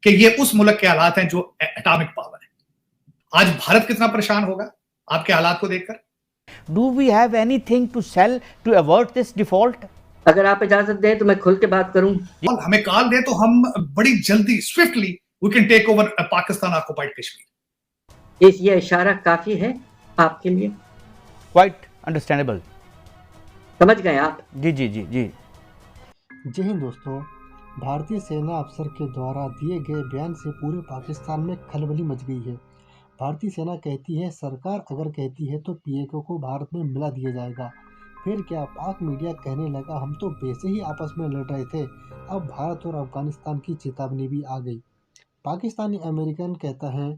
कि ये उस मुल्क के हालात हैं जो एटॉमिक पावर है। आज भारत कितना परेशान होगा आपके हालात को देखकर। Do we have anything to sell to avert this default? अगर आप इजाजत दें तो मैं खुल के बात करूं। हमें कॉल दे तो हम बड़ी जल्दी swiftly we can take over Pakistan occupied Kashmir. ये इशारा काफी है आपके लिए? Quite understandable. समझ गए आप? जी जी जी जी। जय हिंद दोस्तों। भारतीय सेना अफसर के द्वारा दिए गए बयान से पूरे पाकिस्तान में खलबली मच गई है। भारतीय सेना कहती है सरकार अगर कहती है तो पीएके को भारत में मिला दिया जाएगा। फिर क्या, पाक मीडिया कहने लगा हम तो वैसे ही आपस में लड़ रहे थे। अब भारत और अफगानिस्तान की चेतावनी भी आ गई। पाकिस्तानी अमेरिकन कहता है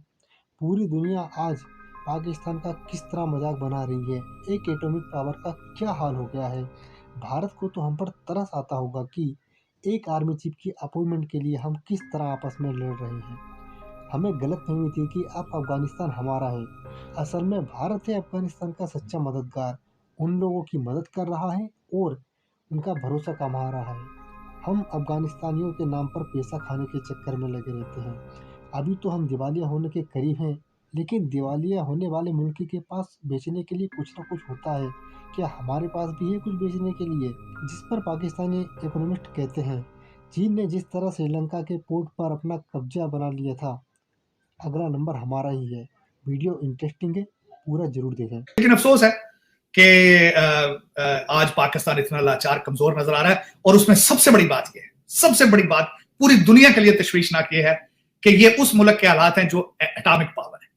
पूरी दुनिया आज पाकिस्तान का किस तरह मजाक बना रही है। एक एटॉमिक पावर का क्या हाल हो गया है। भारत को तो हम पर तरस आता होगा कि एक आर्मी चीफ की अपॉइंटमेंट के लिए हम किस तरह आपस में लड़ रहे हैं। हमें गलतफहमी थी कि अब अफगानिस्तान हमारा है। असल में भारत है अफगानिस्तान का सच्चा मददगार, उन लोगों की मदद कर रहा है और उनका भरोसा कमा रहा है। हम अफगानिस्तानियों के नाम पर पैसा खाने के चक्कर में लगे रहते हैं। अभी तो हम दिवालिया होने के करीब हैं, लेकिन दिवालिया होने वाले मुल्क के पास बेचने के लिए कुछ ना कुछ होता है। क्या हमारे पास भी है कुछ बेचने के लिए? जिस पर पाकिस्तानी इकोनॉमिस्ट कहते हैं चीन ने जिस तरह श्रीलंका के पोर्ट पर अपना कब्जा बना लिया था, अगला नंबर हमारा ही है। वीडियो इंटरेस्टिंग है, पूरा जरूर देखें। लेकिन अफसोस है कि आज पाकिस्तान इतना लाचार कमजोर नजर आ रहा है। और उसमें सबसे बड़ी बात यह है, सबसे बड़ी बात पूरी दुनिया के लिए तशवीशनाक ये है कि ये उस मुल्क के हालात हैं जो एटॉमिक पावर है,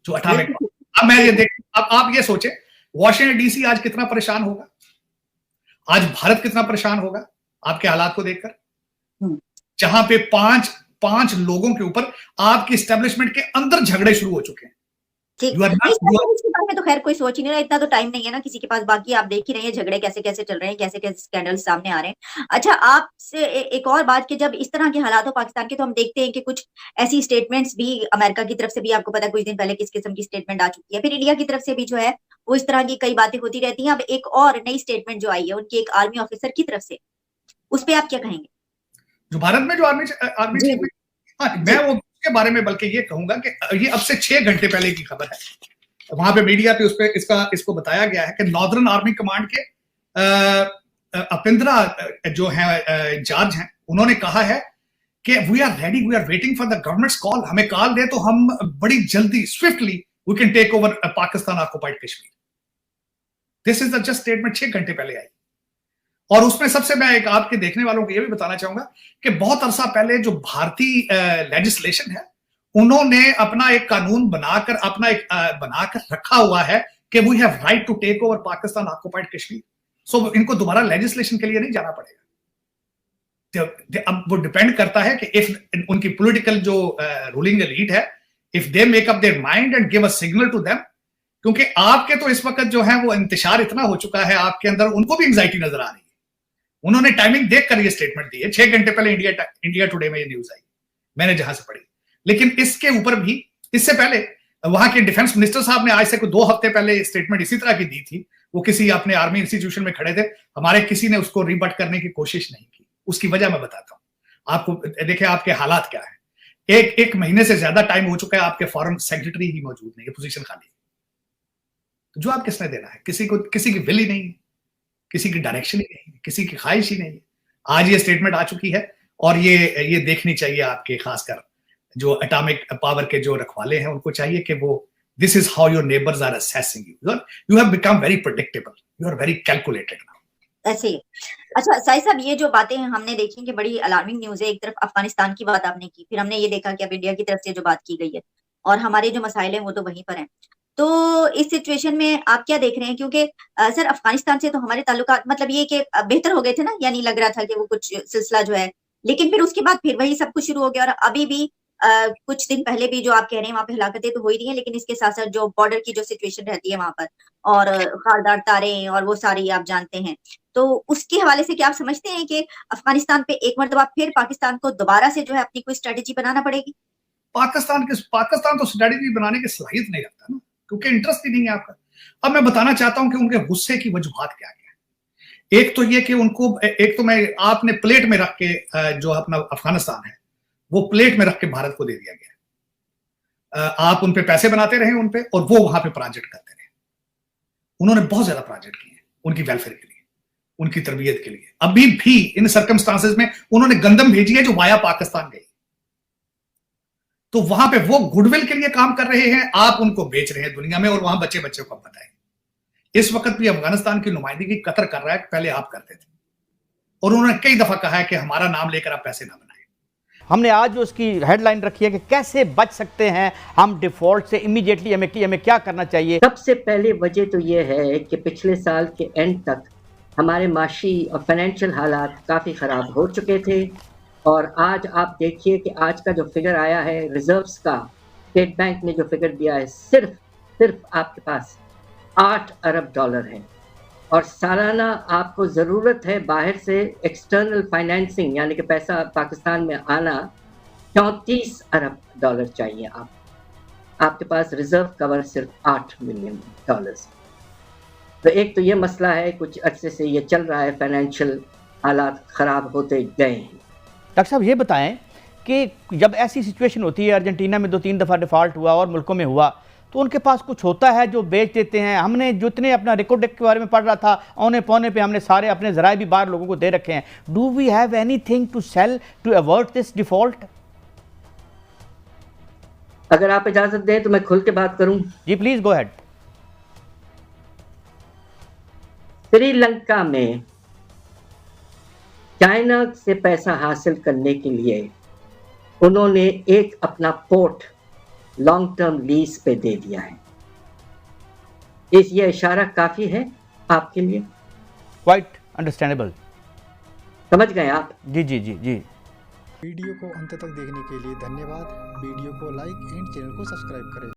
जो एटॉमिक पावर। अब मैं ये देख, अब आप ये सोचे वॉशिंगटन डीसी आज कितना परेशान होगा, आज भारत कितना परेशान होगा आपके हालात को देखकर, जहां पे पांच लोगों के ऊपर आपकी एस्टेब्लिशमेंट के अंदर झगड़े शुरू हो चुके हैं। ठीक, इसके बारे में तो खैर कोई सोच ही नहीं रहा, इतना तो टाइम नहीं है ना किसी के पास। बाकी आप देख ही रहे हैं झगड़े कैसे कैसे चल रहे हैं, कैसे कैसे स्कैंडल सामने आ रहे हैं। अच्छा, आपसे एक और बात कि जब इस तरह के हालात हो पाकिस्तान के, तो हम देखते हैं कि कुछ ऐसी स्टेटमेंट्स भी अमेरिका की तरफ से भी, आपको पता है कुछ दिन पहले किस किस्म की स्टेटमेंट आ चुकी है, फिर इंडिया की तरफ से भी जो है वो इस तरह की कई बातें होती रहती हैं। अब एक और नई स्टेटमेंट जो आई है उनकी एक आर्मी ऑफिसर की तरफ से, उस पर आप क्या कहेंगे? जो भारत में जो आर्मी मैं वो के बारे में बल्कि ये कहूंगा कि ये अब से 6 घंटे पहले की खबर है। वहां पे मीडिया पे उस पे इसको बताया गया है कि नॉर्दर्न आर्मी कमांड के अपिंद्रा जो है इंचार्ज हैं, उन्होंने कहा है कि we are ready, we are waiting for the government's call. हमें कॉल दे तो हम बड़ी जल्दी swiftly we can take over Pakistan occupied Kashmir. This is the just statement 6 घंटे पहले आई। और उसमें सबसे मैं एक आपके देखने वालों को यह भी बताना चाहूंगा कि बहुत अरसा पहले जो भारतीय लेजिस्लेशन है, उन्होंने अपना एक कानून बनाकर रखा हुआ है कि we have right to take over Pakistan occupied Kashmir. So इनको दोबारा लेजिस्लेशन के लिए नहीं जाना पड़ेगा। अब वो डिपेंड करता है कि इफ उनकी पॉलिटिकल जो रूलिंग एलीट है, if they make up their mind and give a signal to them, क्योंकि आपके तो इस वक्त जो है वो इंतशार इतना हो चुका है आपके अंदर, उनको भी एंजाइटी नजर आ रही है। उन्होंने टाइमिंग देखकर ये स्टेटमेंट दी है। 6 घंटे पहले इंडिया टुडे में ये न्यूज आई, मैंने जहां से पढ़ी। लेकिन इसके ऊपर भी, इससे पहले वहां के डिफेंस मिनिस्टर साहब ने आज से 2 हफ्ते पहले स्टेटमेंट इसी तरह की दी थी। वो किसी अपने आर्मी इंस्टीट्यूशन में खड़े थे, हमारे किसी ने उसको रिबट करने की कोशिश नहीं की। उसकी वजह मैं बताता हूं आपको। देखिए आपके हालात क्या है। एक महीने से ज्यादा टाइम हो चुका है, आपके फॉरेन सेक्रेटरी ही मौजूद नहीं है, पोजीशन खाली है। जवाब किसने देना है? किसी की विल ही नहीं है, किसी की डायरेक्शन ही नहीं है, किसी की ख्वाहिश ही नहीं है। आज ये स्टेटमेंट आ चुकी है और ये देखनी चाहिए आपके, खासकर जो एटॉमिक पावर के जो रखवाले हैं, उनको चाहिए कि वो this is how your neighbours are assessing you. You have become very predictable, you are very calculated now. ऐसे ही। अच्छा साहिब साहब, ये जो बातें हमने देखी कि बड़ी अलार्मिंग न्यूज है। एक तरफ अफगानिस्तान की बात आपने की, फिर हमने ये देखा कि अब इंडिया की तरफ से जो बात की गई है, और हमारे जो मसाइल हैं वो तो वहीं पर हैं। तो इस सिचुएशन में आप क्या देख रहे हैं? क्योंकि सर अफगानिस्तान से तो हमारे ताल्लुकात मतलब ये कि बेहतर हो गए थे ना, यानी लग रहा था कि वो कुछ सिलसिला जो है, लेकिन फिर उसके बाद फिर वही सब कुछ शुरू हो गया। और अभी भी कुछ दिन पहले भी जो आप कह रहे हैं वहां पे हलाकतें तो हो ही रही हैं, लेकिन इसके साथ साथ जो बॉर्डर की जो सिचुएशन रहती है वहां पर, और खारदार तारे और वो सारी आप जानते हैं, तो उसके हवाले से क्या आप समझते हैं कि अफगानिस्तान पे एक मरतबा फिर पाकिस्तान को दोबारा से जो है अपनी कोई स्ट्रेटेजी बनाना पड़ेगी? पाकिस्तान तो स्ट्रेटेजी बनाने की सलाहियत नहीं रखता ना, क्योंकि इंटरेस्ट ही नहीं है आपका। अब मैं बताना चाहता हूं कि उनके गुस्से की वजूहात क्या क्या है। एक तो ये कि उनको, एक तो मैं आपने प्लेट में रख के जो अपना अफगानिस्तान है वो प्लेट में रख के भारत को दे दिया गया। आप उन पे पैसे बनाते रहे उन पे, और वो वहां पे प्रोजेक्ट करते रहे। उन्होंने बहुत ज्यादा प्रोजेक्ट किए उनकी वेलफेयर के लिए, उनकी तरबियत के लिए। अभी भी इन सर्कमस्टांसेस में उन्होंने गंदम भेजी है जो वाया पाकिस्तान गई, तो वहां पे वो गुडविल के लिए काम कर रहे हैं, आप उनको बेच रहे हैं दुनिया में, और वहां बच्चे बच्चों को बताएं। इस वक्त भी अफगानिस्तान की नुमाइंदगी कतर कर रहा है, पहले आप करते थे, और उन्होंने कई दफा कहा है कि हमारा नाम लेकर आप पैसे ना बनाएं। हमने आज जो उसकी हेडलाइन रखी है कि कैसे बच सकते हैं हम डिफॉल्ट से, इमीडिएटली हमें क्या करना चाहिए। सबसे पहले वजह तो ये है कि पिछले साल के एंड तक हमारे माशी और फाइनेंशियल हालात काफ़ी ख़राब हो चुके थे, और आज आप देखिए कि आज का जो फिगर आया है रिजर्व्स का, स्टेट बैंक ने जो फिगर दिया है, सिर्फ आपके पास 8 अरब डॉलर है, और सालाना आपको ज़रूरत है बाहर से एक्सटर्नल फाइनेंसिंग यानी कि पैसा पाकिस्तान में आना 34 अरब डॉलर चाहिए। आपके पास रिजर्व कवर सिर्फ 8 मिलियन डॉलर्स। तो एक तो ये मसला है, कुछ अर्से से ये चल रहा है, फाइनेंशियल हालात ख़राब होते गए हैं। डॉक्टर साहब ये बताएं कि जब ऐसी सिचुएशन होती है, अर्जेंटीना में 2-3 दफ़ा डिफ़ॉल्ट हुआ और मुल्कों में हुआ, तो उनके पास कुछ होता है जो बेच देते हैं। हमने जितने अपना रिकॉर्ड के बारे में पढ़ रहा था, औने पौने पे हमने सारे अपने ज़राए भी बाहर लोगों को दे रखे हैं। Do we have anything to sell to avoid this default? अगर आप इजाज़त दें तो मैं खुल के बात करूं। जी प्लीज़ गो अहेड। श्रीलंका में चाइना से पैसा हासिल करने के लिए उन्होंने एक अपना पोर्ट लॉन्ग टर्म लीज पे दे दिया है। ये इशारा काफी है आपके लिए? Quite understandable. समझ गए आप? जी जी जी जी। वीडियो को अंत तक देखने के लिए धन्यवाद। वीडियो को लाइक एंड चैनल को सब्सक्राइब करें।